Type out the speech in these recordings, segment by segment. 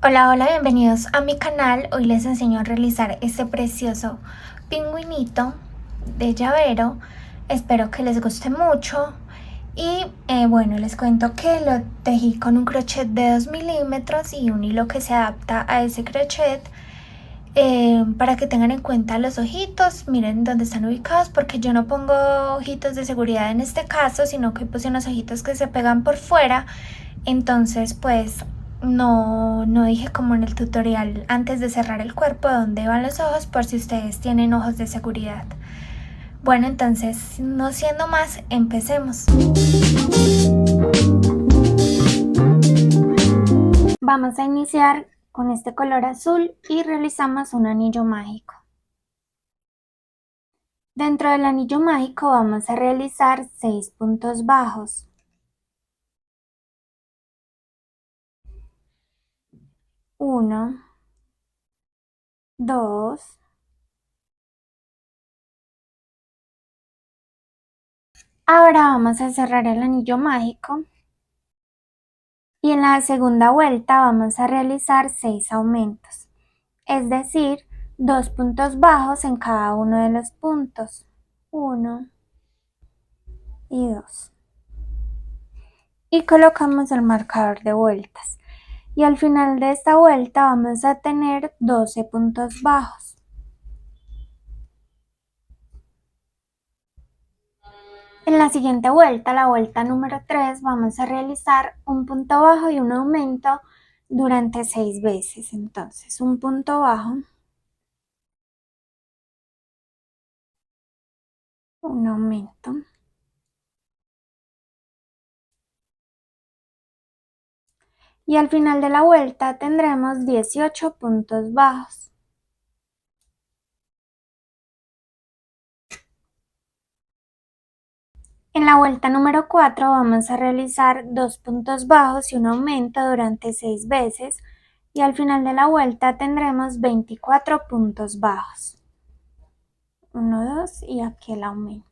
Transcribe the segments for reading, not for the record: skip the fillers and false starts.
Hola, hola, bienvenidos a mi canal. Hoy les enseño a realizar este precioso pingüinito de llavero. Espero que les guste mucho. Y bueno, les cuento que lo tejí con un crochet de 2 milímetros y un hilo que se adapta a ese crochet. Para que tengan en cuenta los ojitos, miren dónde están ubicados, porque yo no pongo ojitos de seguridad en este caso, sino que puse unos ojitos que se pegan por fuera. Entonces pues no dije como en el tutorial antes de cerrar el cuerpo dónde van los ojos, por si ustedes tienen ojos de seguridad. Bueno, entonces no siendo más, empecemos. Vamos a iniciar con este color azul y realizamos un anillo mágico. Dentro del anillo mágico vamos a realizar 6 puntos bajos. 1, 2, ahora vamos a cerrar el anillo mágico y en la segunda vuelta vamos a realizar 6 aumentos, es decir, 2 puntos bajos en cada uno de los puntos, 1 y 2. Y colocamos el marcador de vueltas. Y al final de esta vuelta vamos a tener 12 puntos bajos. En la siguiente vuelta, la vuelta número 3, vamos a realizar un punto bajo y un aumento durante 6 veces. Entonces, un punto bajo, un aumento, y al final de la vuelta tendremos 18 puntos bajos. En la vuelta número 4 vamos a realizar 2 puntos bajos y un aumento durante 6 veces, y al final de la vuelta tendremos 24 puntos bajos. 1, 2 y aquí el aumento.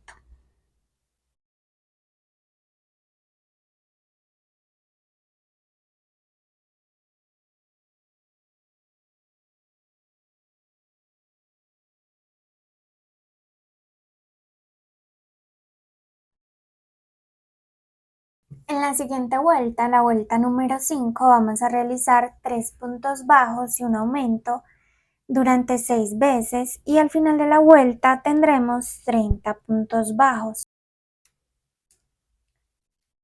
En la siguiente vuelta, la vuelta número 5, vamos a realizar 3 puntos bajos y un aumento durante 6 veces, y al final de la vuelta tendremos 30 puntos bajos.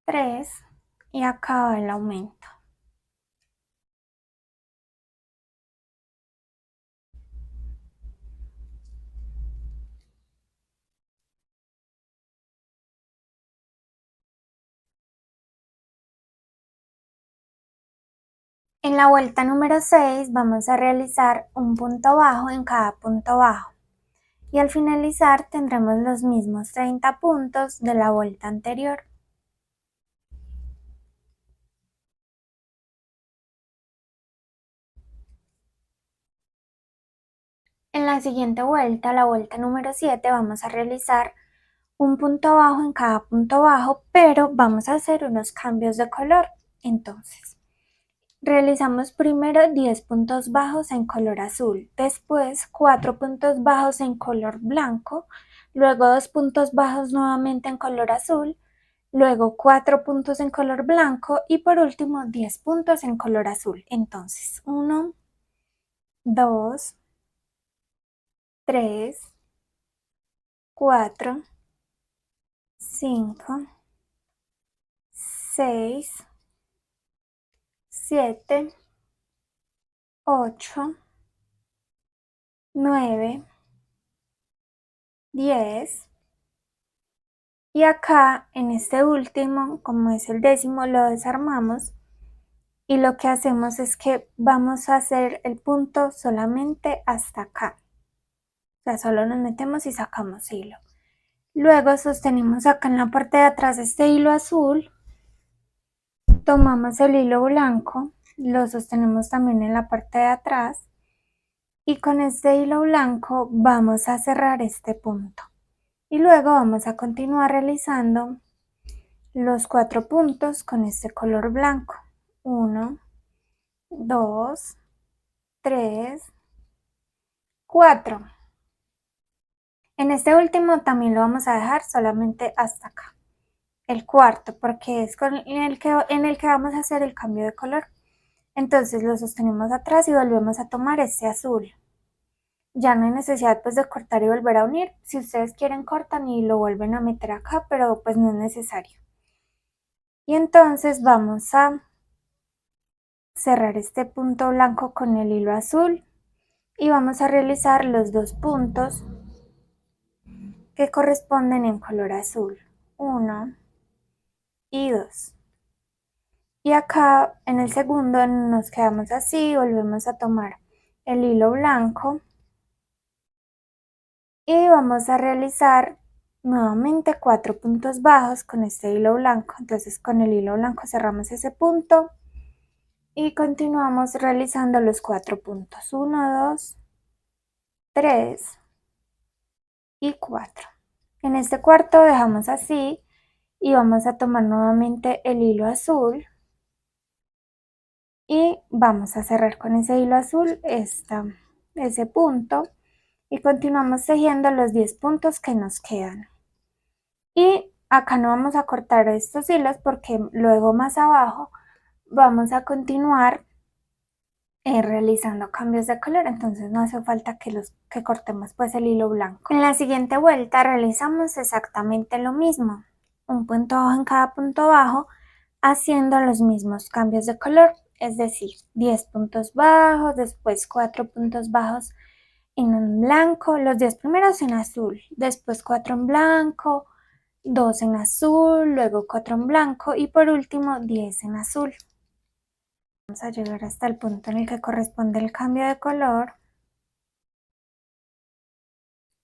3 y acá va el aumento. En la vuelta número 6 vamos a realizar un punto bajo en cada punto bajo, y al finalizar tendremos los mismos 30 puntos de la vuelta anterior. En la siguiente vuelta, la vuelta número 7, vamos a realizar un punto bajo en cada punto bajo, pero vamos a hacer unos cambios de color. Entonces, realizamos primero 10 puntos bajos en color azul, después 4 puntos bajos en color blanco, luego 2 puntos bajos nuevamente en color azul, luego 4 puntos en color blanco y por último 10 puntos en color azul. Entonces, 1, 2, 3, 4, 5, 6, 7, 8, 9, 10, y acá en este último, como es el décimo, lo desarmamos y lo que hacemos es que vamos a hacer el punto solamente hasta acá. O sea, solo nos metemos y sacamos hilo. Luego sostenemos acá en la parte de atrás este hilo azul, tomamos el hilo blanco, lo sostenemos también en la parte de atrás y con este hilo blanco vamos a cerrar este punto. Y luego vamos a continuar realizando los 4 puntos con este color blanco. 1, 2, 3, 4. En este último también lo vamos a dejar solamente hasta acá, el cuarto, porque es en el que vamos a hacer el cambio de color. Entonces lo sostenemos atrás y volvemos a tomar este azul. Ya no hay necesidad pues de cortar y volver a unir. Si ustedes quieren cortan y lo vuelven a meter acá, pero pues no es necesario. Y entonces vamos a cerrar este punto blanco con el hilo azul y vamos a realizar los dos puntos que corresponden en color azul, 1 y 2. Y acá en el segundo nos quedamos así, volvemos a tomar el hilo blanco y vamos a realizar nuevamente 4 puntos bajos con este hilo blanco. Entonces con el hilo blanco cerramos ese punto y continuamos realizando los 4 puntos, 1, 2, 3 y 4. En este cuarto dejamos así y vamos a tomar nuevamente el hilo azul y vamos a cerrar con ese hilo azul ese punto y continuamos tejiendo los 10 puntos que nos quedan. Y acá no vamos a cortar estos hilos porque luego más abajo vamos a continuar realizando cambios de color, entonces no hace falta que cortemos pues el hilo blanco. En la siguiente vuelta realizamos exactamente lo mismo, un punto bajo en cada punto bajo, haciendo los mismos cambios de color, es decir, 10 puntos bajos, después 4 puntos bajos en blanco, los 10 primeros en azul, después 4 en blanco, 2 en azul, luego 4 en blanco y por último 10 en azul. Vamos a llegar hasta el punto en el que corresponde el cambio de color.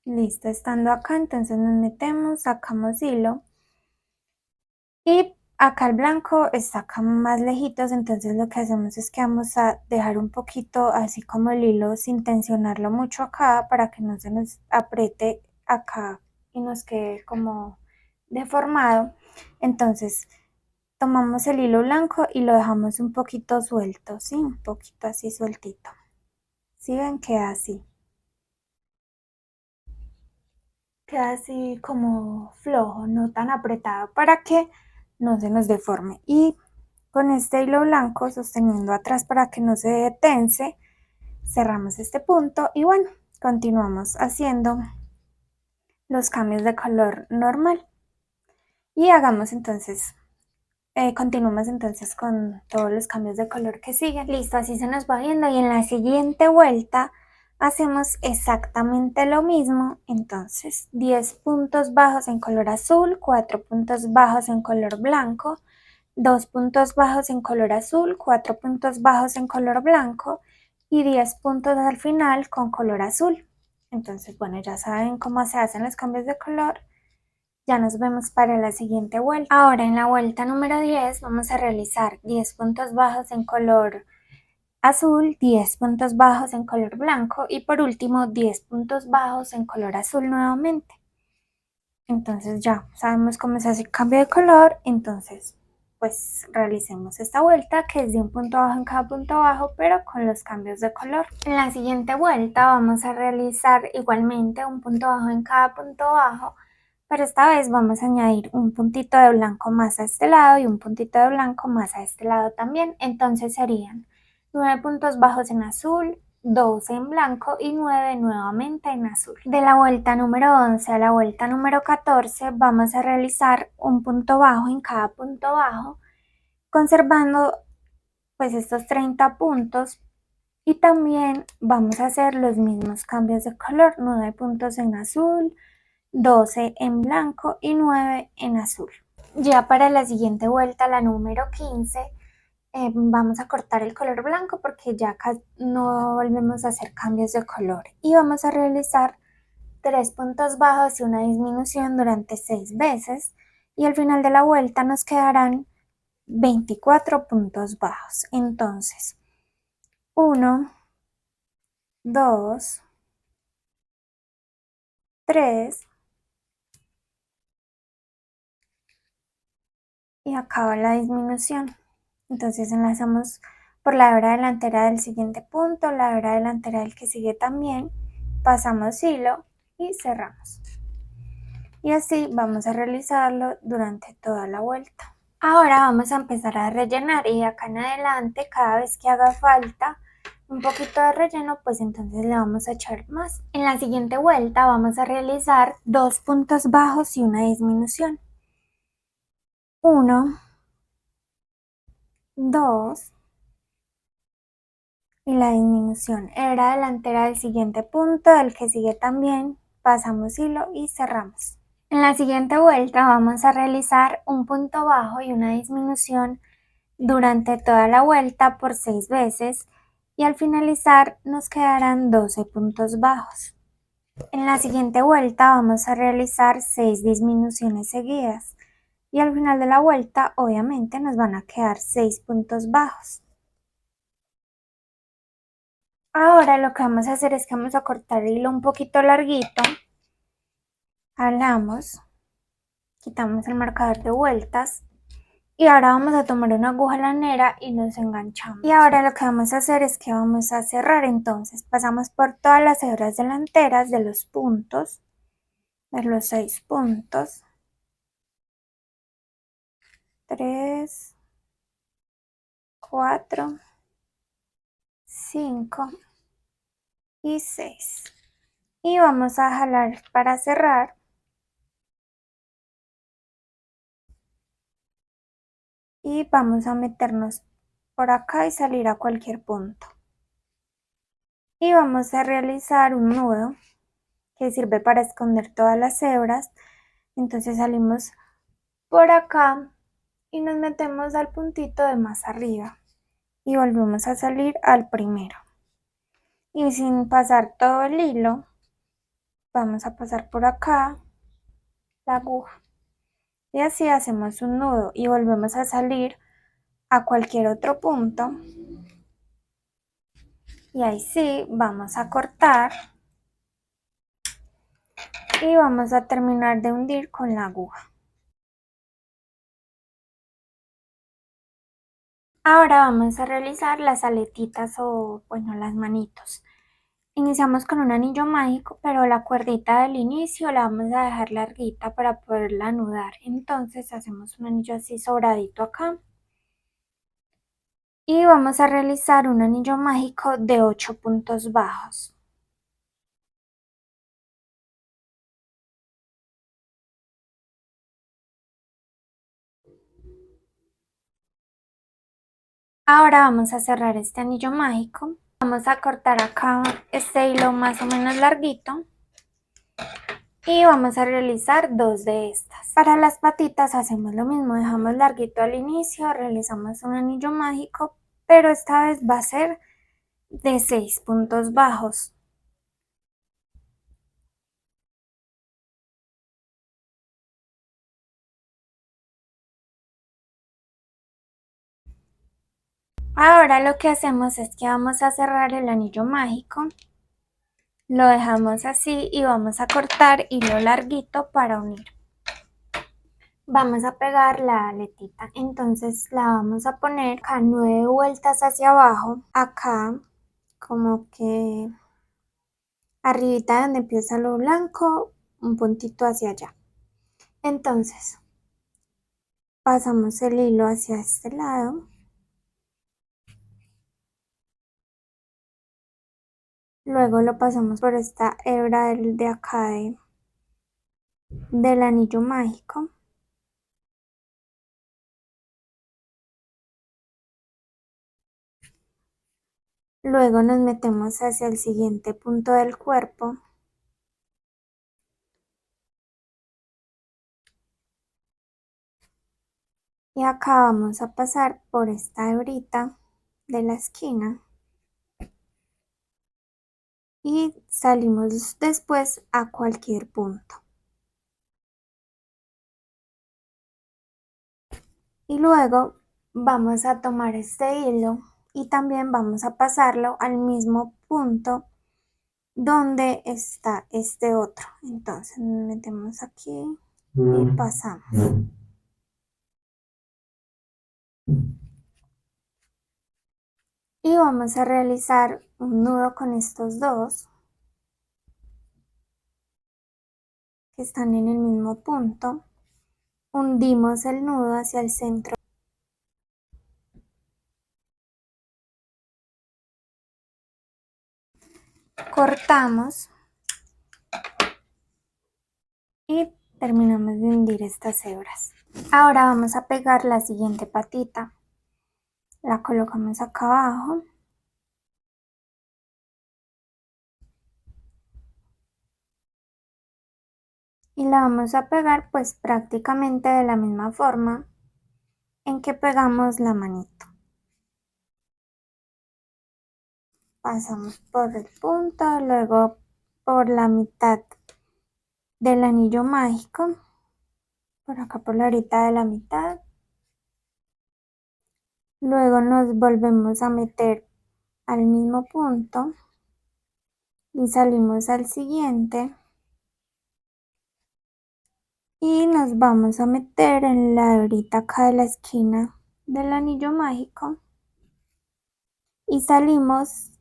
Listo, estando acá, entonces nos metemos, sacamos hilo. Y acá el blanco está acá más lejitos, entonces lo que hacemos es que vamos a dejar un poquito así como el hilo sin tensionarlo mucho acá para que no se nos apriete acá y nos quede como deformado. Entonces tomamos el hilo blanco y lo dejamos un poquito suelto, ¿sí? Un poquito así sueltito. ¿Sí ven? Queda así. Queda así como flojo, no tan apretado para que no se nos deforme. Y con este hilo blanco sosteniendo atrás para que no se tense, cerramos este punto y bueno, continuamos haciendo los cambios de color normal. Y hagamos entonces continuamos entonces con todos los cambios de color que siguen. Listo, así se nos va viendo y en la siguiente vuelta hacemos exactamente lo mismo. Entonces 10 puntos bajos en color azul, 4 puntos bajos en color blanco, 2 puntos bajos en color azul, 4 puntos bajos en color blanco y 10 puntos al final con color azul. Entonces, bueno, ya saben cómo se hacen los cambios de color. Ya nos vemos para la siguiente vuelta. Ahora en la vuelta número 10 vamos a realizar 10 puntos bajos en color azul, 10 puntos bajos en color blanco y por último 10 puntos bajos en color azul nuevamente. Entonces ya sabemos cómo se hace el cambio de color, entonces pues realicemos esta vuelta que es de un punto bajo en cada punto bajo pero con los cambios de color. En la siguiente vuelta vamos a realizar igualmente un punto bajo en cada punto bajo, pero esta vez vamos a añadir un puntito de blanco más a este lado y un puntito de blanco más a este lado también. Entonces serían 9 puntos bajos en azul, 12 en blanco y 9 nuevamente en azul. De la vuelta número 11 a la vuelta número 14 vamos a realizar un punto bajo en cada punto bajo, conservando pues estos 30 puntos. Y también vamos a hacer los mismos cambios de color, 9 puntos en azul, 12 en blanco y 9 en azul. Ya para la siguiente vuelta, la número 15, vamos a cortar el color blanco porque ya acá no volvemos a hacer cambios de color. Y vamos a realizar 3 puntos bajos y una disminución durante 6 veces. Y al final de la vuelta nos quedarán 24 puntos bajos. Entonces, 1, 2, 3 y acaba la disminución. Entonces enlazamos por la hebra delantera del siguiente punto, la hebra delantera del que sigue también, pasamos hilo y cerramos. Y así vamos a realizarlo durante toda la vuelta. Ahora vamos a empezar a rellenar y de acá en adelante, cada vez que haga falta un poquito de relleno, pues entonces le vamos a echar más. En la siguiente vuelta vamos a realizar 2 puntos bajos y una disminución. 1, 2 y la disminución. Hebra delantera del siguiente punto, del que sigue también, pasamos hilo y cerramos. En la siguiente vuelta vamos a realizar un punto bajo y una disminución durante toda la vuelta por 6 veces y al finalizar nos quedarán 12 puntos bajos. En la siguiente vuelta vamos a realizar 6 disminuciones seguidas y al final de la vuelta obviamente nos van a quedar 6 puntos bajos. Ahora lo que vamos a hacer es que vamos a cortar el hilo un poquito larguito, jalamos, quitamos el marcador de vueltas y ahora vamos a tomar una aguja lanera y nos enganchamos. Y ahora lo que vamos a hacer es que vamos a cerrar, entonces pasamos por todas las hebras delanteras de los puntos, de los 6 puntos, 3, 4, 5 y 6. Y vamos a jalar para cerrar. Y vamos a meternos por acá y salir a cualquier punto. Y vamos a realizar un nudo que sirve para esconder todas las hebras. Entonces salimos por acá y nos metemos al puntito de más arriba y volvemos a salir al primero. Y sin pasar todo el hilo, vamos a pasar por acá la aguja. Y así hacemos un nudo y volvemos a salir a cualquier otro punto. Y ahí sí, vamos a cortar y vamos a terminar de hundir con la aguja. Ahora vamos a realizar las aletitas o bueno, las manitos. Iniciamos con un anillo mágico, pero la cuerdita del inicio la vamos a dejar larguita para poderla anudar. Entonces hacemos un anillo así sobradito acá. Y vamos a realizar un anillo mágico de 8 puntos bajos. Ahora vamos a cerrar este anillo mágico. Vamos a cortar acá este hilo más o menos larguito. Y vamos a realizar 2 de estas. Para las patitas hacemos lo mismo, dejamos larguito al inicio, realizamos un anillo mágico, pero esta vez va a ser de 6 puntos bajos. Ahora lo que hacemos es que vamos a cerrar el anillo mágico, lo dejamos así y vamos a cortar hilo larguito para unir. Vamos a pegar la aletita, entonces la vamos a poner a 9 vueltas hacia abajo, acá como que arribita donde empieza lo blanco, un puntito hacia allá. Entonces pasamos el hilo hacia este lado, luego lo pasamos por esta hebra de acá del anillo mágico. Luego nos metemos hacia el siguiente punto del cuerpo. Y acá vamos a pasar por esta hebrita de la esquina. Y salimos después a cualquier punto. Y luego vamos a tomar este hilo y también vamos a pasarlo al mismo punto donde está este otro. Entonces nos metemos aquí y pasamos. Y vamos a realizar un nudo con estos dos que están en el mismo punto. Hundimos el nudo hacia el centro. Cortamos y terminamos de hundir estas hebras. Ahora vamos a pegar la siguiente patita. La colocamos acá abajo. Y la vamos a pegar pues prácticamente de la misma forma en que pegamos la manito. Pasamos por el punto, luego por la mitad del anillo mágico, por acá por la orilla de la mitad. Luego nos volvemos a meter al mismo punto y salimos al siguiente. Y nos vamos a meter en la orilla acá de la esquina del anillo mágico. Y salimos,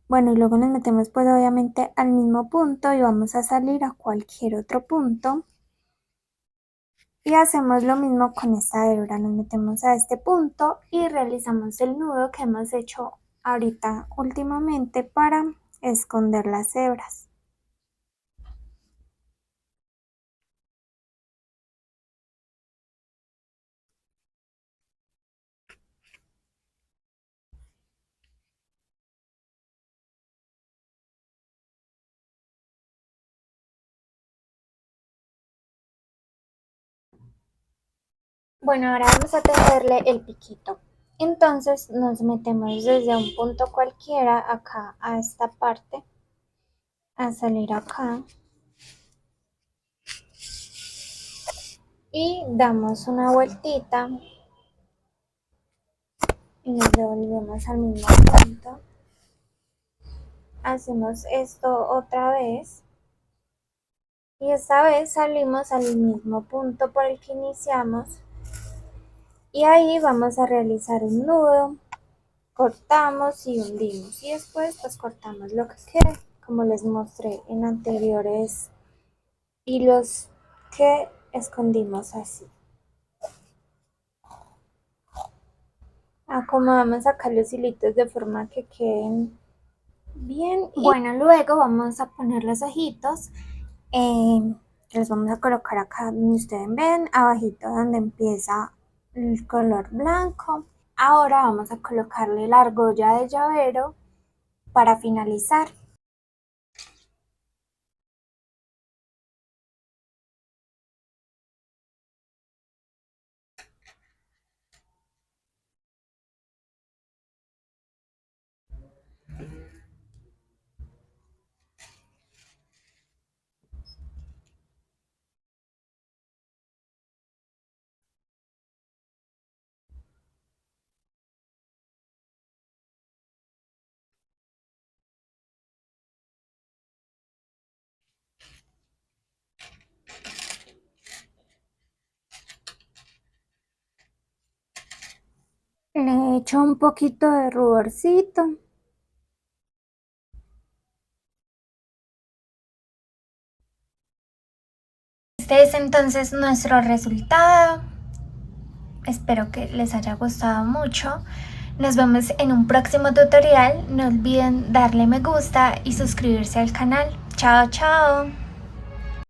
bueno, y luego nos metemos pues obviamente al mismo punto y vamos a salir a cualquier otro punto. Y hacemos lo mismo con esta hebra, nos metemos a este punto y realizamos el nudo que hemos hecho ahorita últimamente para esconder las hebras. Bueno, ahora vamos a tejerle el piquito. Entonces nos metemos desde un punto cualquiera acá a esta parte, a salir acá. Y damos una vueltita y nos devolvemos al mismo punto. Hacemos esto otra vez y esta vez salimos al mismo punto por el que iniciamos y ahí vamos a realizar un nudo, cortamos y hundimos y después pues cortamos lo que quede, como les mostré en anteriores hilos que escondimos así. Acomodamos acá los hilitos de forma que queden bien. Bueno, luego vamos a poner los ojitos, que los vamos a colocar acá donde ustedes ven, abajito donde empieza el color blanco. Ahora vamos a colocarle la argolla de llavero para finalizar. Le echo un poquito de ruborcito. Este es entonces nuestro resultado. Espero que les haya gustado mucho. Nos vemos en un próximo tutorial. No olviden darle me gusta y suscribirse al canal. Chao, chao.